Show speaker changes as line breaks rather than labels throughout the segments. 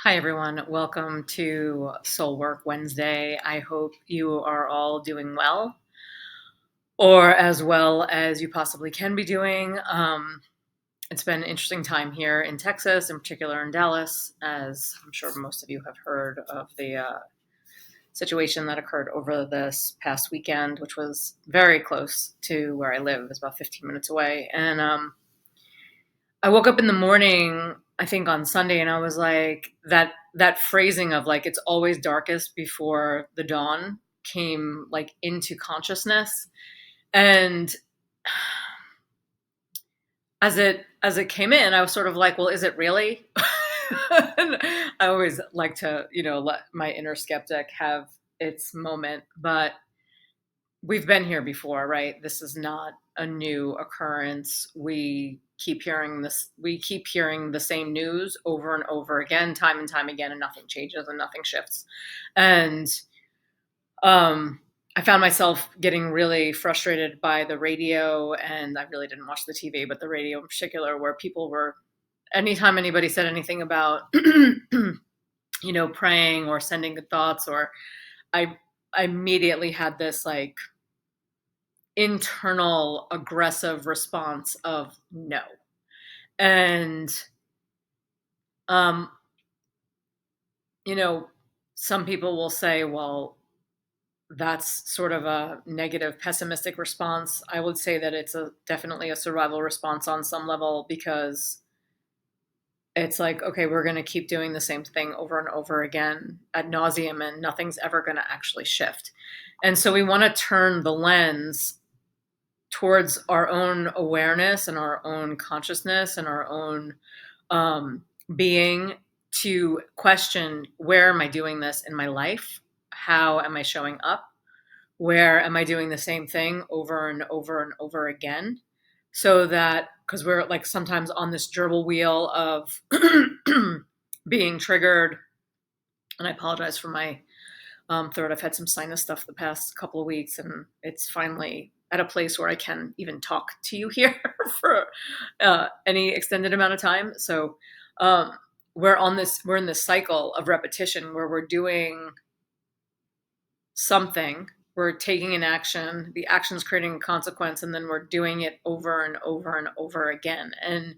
Hi, everyone. Welcome to Soul Work Wednesday. I hope you are all doing well, or as well as you possibly can be doing. It's been an interesting time here in Texas, in particular in Dallas, as I'm sure most of you have heard of the situation that occurred over this past weekend, which was very close to where I live. It was about 15 minutes away. And I woke up in the morning, I think on Sunday, and I was like, that phrasing of like it's always darkest before the dawn came like into consciousness. And as it came in, I was sort of like, well, is it really? And I always like to, let my inner skeptic have its moment, but we've been here before, right? This is not a new occurrence. We keep hearing the same news over and over again, time and time again, and nothing changes and nothing shifts. And I found myself getting really frustrated by the radio, and I really didn't watch the TV, but the radio in particular, where people were, anytime anybody said anything about, praying or sending good thoughts, or I immediately had this like internal aggressive response of no. And um you know some people will say, well, that's sort of a negative pessimistic response. I would say that it's a definitely a survival response on some level, because it's like, okay, we're going to keep doing the same thing over and over again ad nauseum, and nothing's ever going to actually shift. And so we want to turn the lens towards our own awareness and our own consciousness and our own being, to question, where am I doing this in my life? How am I showing up? Where am I doing the same thing over and over and over again? So that, because we're like sometimes on this gerbil wheel of being triggered. And I apologize for my throat. I've had some sinus stuff the past couple of weeks, and it's finally at a place where I can even talk to you here for any extended amount of time. So we're in this cycle of repetition where we're doing something, we're taking an action, the action's creating a consequence, and then we're doing it over and over and over again. And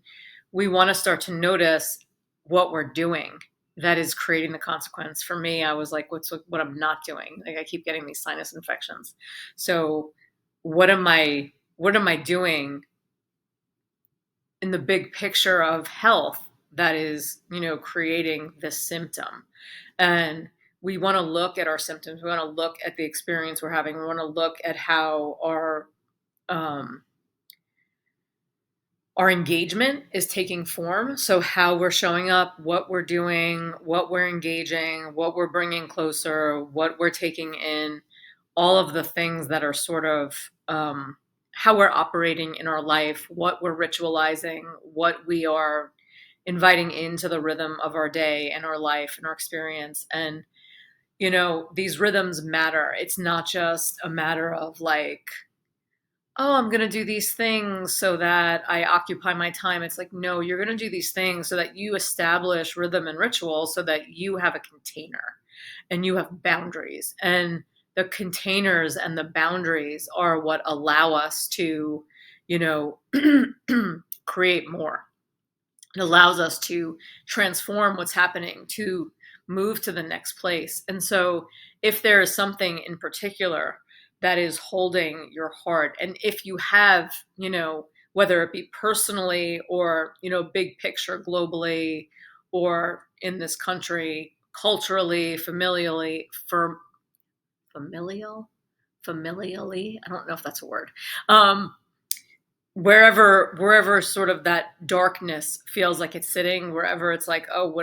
we want to start to notice what we're doing that is creating the consequence. For me, I was like, what I'm not doing? Like, I keep getting these sinus infections. So what am I doing in the big picture of health that is, creating this symptom? And we want to look at our symptoms. We want to look at the experience we're having. We want to look at how our engagement is taking form. So how we're showing up, what we're doing, what we're engaging, what we're bringing closer, what we're taking in, all of the things that are sort of how we're operating in our life, what we're ritualizing, what we are inviting into the rhythm of our day and our life and our experience. And, these rhythms matter. It's not just a matter of like, oh, I'm going to do these things so that I occupy my time. It's like, no, you're going to do these things so that you establish rhythm and ritual, so that you have a container and you have boundaries. And the containers and the boundaries are what allow us to, create more. It allows us to transform what's happening, to move to the next place. And so if there is something in particular that is holding your heart, and if you have, whether it be personally or, big picture globally, or in this country, culturally, familial, familially, I don't know if that's a word. Wherever sort of that darkness feels like it's sitting, wherever it's like, oh,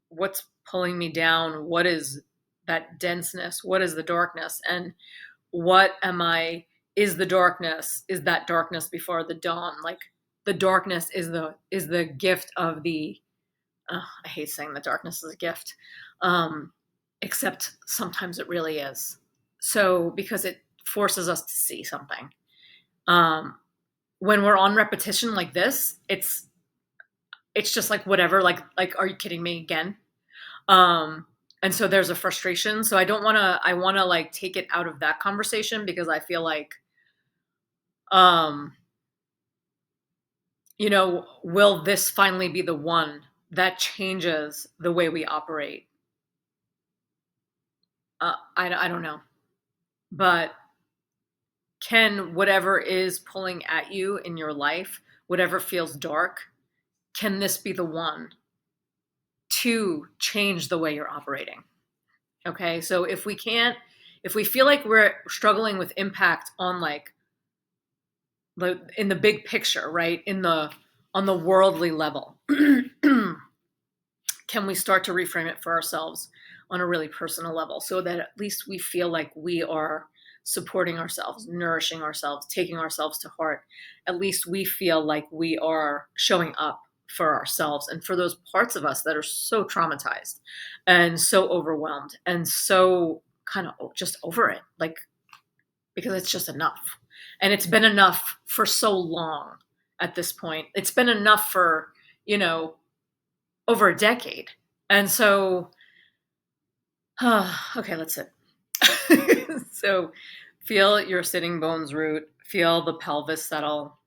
what's pulling me down? What is that denseness? What is the darkness? And what am I, is that darkness before the dawn? Like, the darkness is the gift of the, I hate saying the darkness is a gift, except sometimes it really is. So, because it forces us to see something. When we're on repetition like this, it's just like, whatever, like, are you kidding me again? And so there's a frustration. So I want to like take it out of that conversation because I feel like, um, will this finally be the one that changes the way we operate? I don't know. But can whatever is pulling at you in your life, whatever feels dark, can this be the one to change the way you're operating? Okay. So if we feel like we're struggling with impact on like in the big picture, right? On the worldly level, can we start to reframe it for ourselves on a really personal level so that at least we feel like we are supporting ourselves, nourishing ourselves, taking ourselves to heart? At least we feel like we are showing up for ourselves and for those parts of us that are so traumatized and so overwhelmed and so kind of just over it, like, because it's just enough. And it's been enough for so long at this point. It's been enough for, you know, over a decade. And so, okay, let's sit. So feel your sitting bones root, feel the pelvis settle.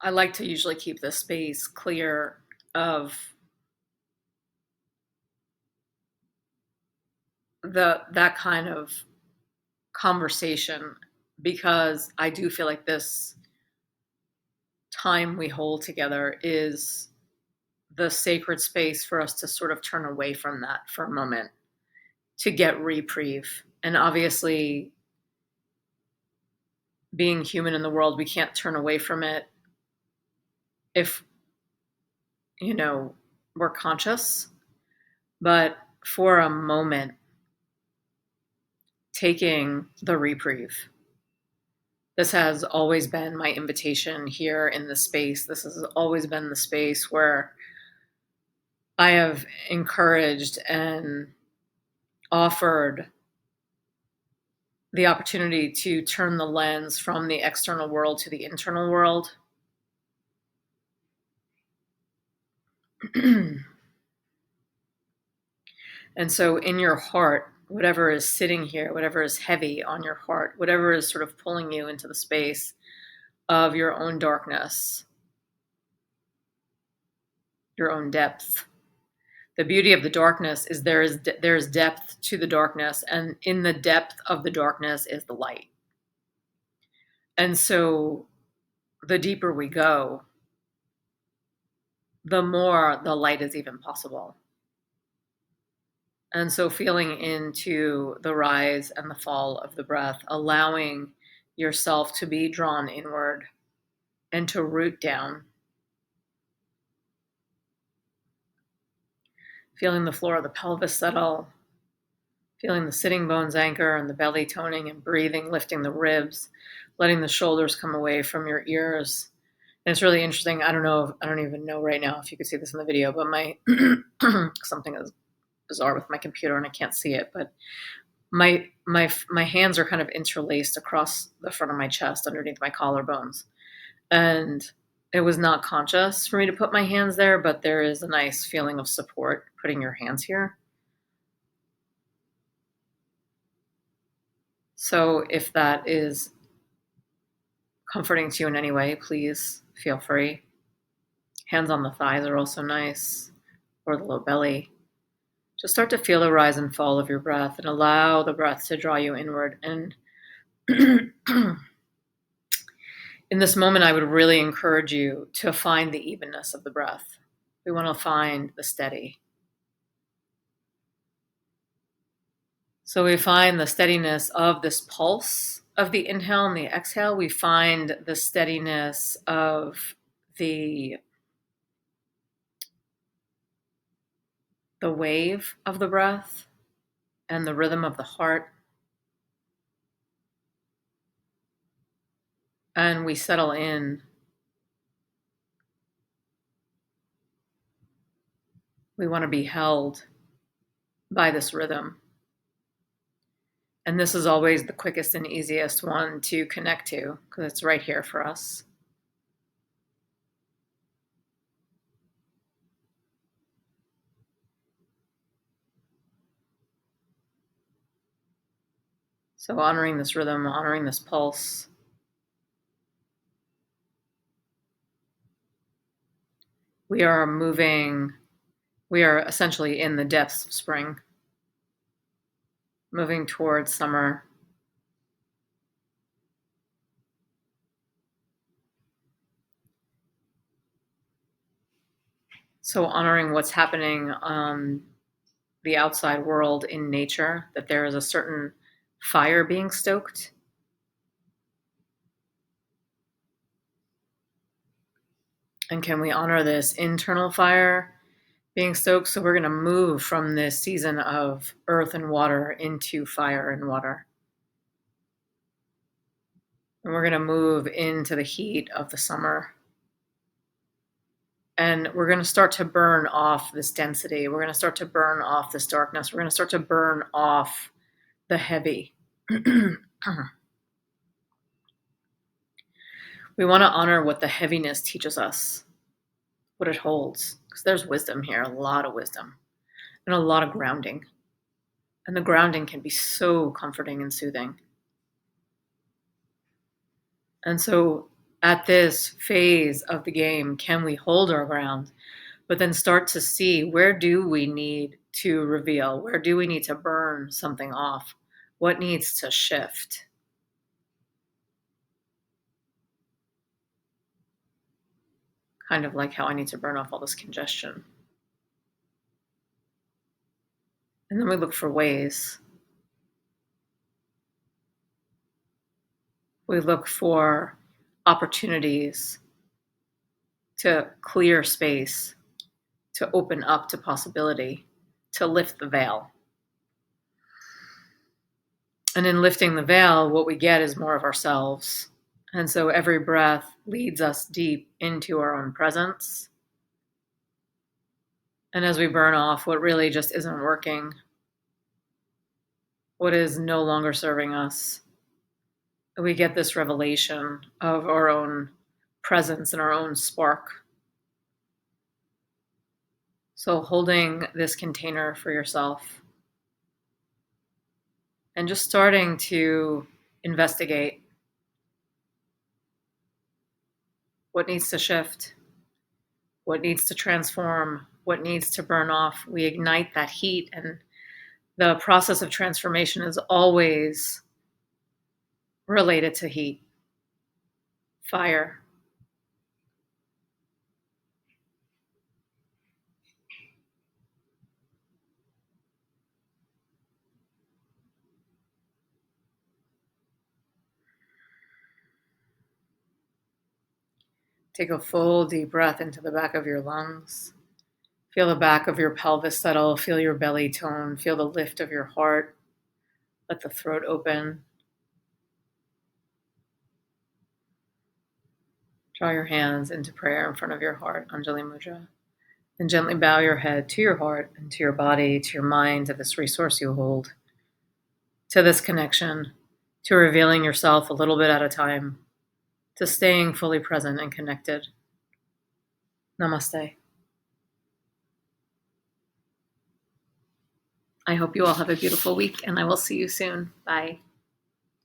I like to usually keep the space clear of that kind of conversation because I do feel like this time we hold together is the sacred space for us to sort of turn away from that for a moment to get reprieve. And obviously, being human in the world, we can't turn away from it if, we're conscious. But for a moment, taking the reprieve. This has always been my invitation here in the space. This has always been the space where I have encouraged and offered the opportunity to turn the lens from the external world to the internal world. And so, in your heart, whatever is sitting here, whatever is heavy on your heart, whatever is sort of pulling you into the space of your own darkness, your own depth. The beauty of the darkness is there is depth to the darkness, and in the depth of the darkness is the light. And so, the deeper we go, the more the light is even possible. And so, feeling into the rise and the fall of the breath, allowing yourself to be drawn inward and to root down, feeling the floor of the pelvis settle, feeling the sitting bones anchor and the belly toning and breathing, lifting the ribs, letting the shoulders come away from your ears. And it's really interesting. I don't even know right now if you could see this in the video, but my something is bizarre with my computer and I can't see it, but my hands are kind of interlaced across the front of my chest underneath my collarbones. And it was not conscious for me to put my hands there, but there is a nice feeling of support putting your hands here. So if that is comforting to you in any way, please feel free. Hands on the thighs are also nice, or the low belly. Just start to feel the rise and fall of your breath and allow the breath to draw you inward. And in this moment, I would really encourage you to find the evenness of the breath. We want to find the steady. So we find the steadiness of this pulse of the inhale and the exhale. We find the steadiness of the wave of the breath and the rhythm of the heart. And we settle in. We want to be held by this rhythm. And this is always the quickest and easiest one to connect to because it's right here for us. So honoring this rhythm, honoring this pulse. We are moving, we are essentially in the depths of spring, moving towards summer. So honoring what's happening the outside world in nature, that there is a certain fire being stoked. And can we honor this internal fire being stoked? So we're going to move from this season of earth and water into fire and water. And we're going to move into the heat of the summer. And we're going to start to burn off this density. We're going to start to burn off this darkness. We're going to start to burn off the heavy. We want to honor what the heaviness teaches us, what it holds, because there's wisdom here, a lot of wisdom, and a lot of grounding. And the grounding can be so comforting and soothing. And so at this phase of the game, can we hold our ground, but then start to see, where do we need to reveal? Where do we need to burn something off? What needs to shift? Kind of like how I need to burn off all this congestion. And then we look for ways. We look for opportunities to clear space, to open up to possibility, to lift the veil. And in lifting the veil, what we get is more of ourselves. And so every breath leads us deep into our own presence. And as we burn off what really just isn't working, what is no longer serving us, we get this revelation of our own presence and our own spark. So holding this container for yourself and just starting to investigate what needs to shift, what needs to transform, what needs to burn off. We ignite that heat, and the process of transformation is always related to heat, fire. Take a full deep breath into the back of your lungs. Feel the back of your pelvis settle. Feel your belly tone. Feel the lift of your heart. Let the throat open. Draw your hands into prayer in front of your heart, Anjali Mudra. And gently bow your head to your heart and to your body, to your mind, to this resource you hold, to this connection, to revealing yourself a little bit at a time, to staying fully present and connected. Namaste. I hope you all have a beautiful week, and I will see you soon. Bye.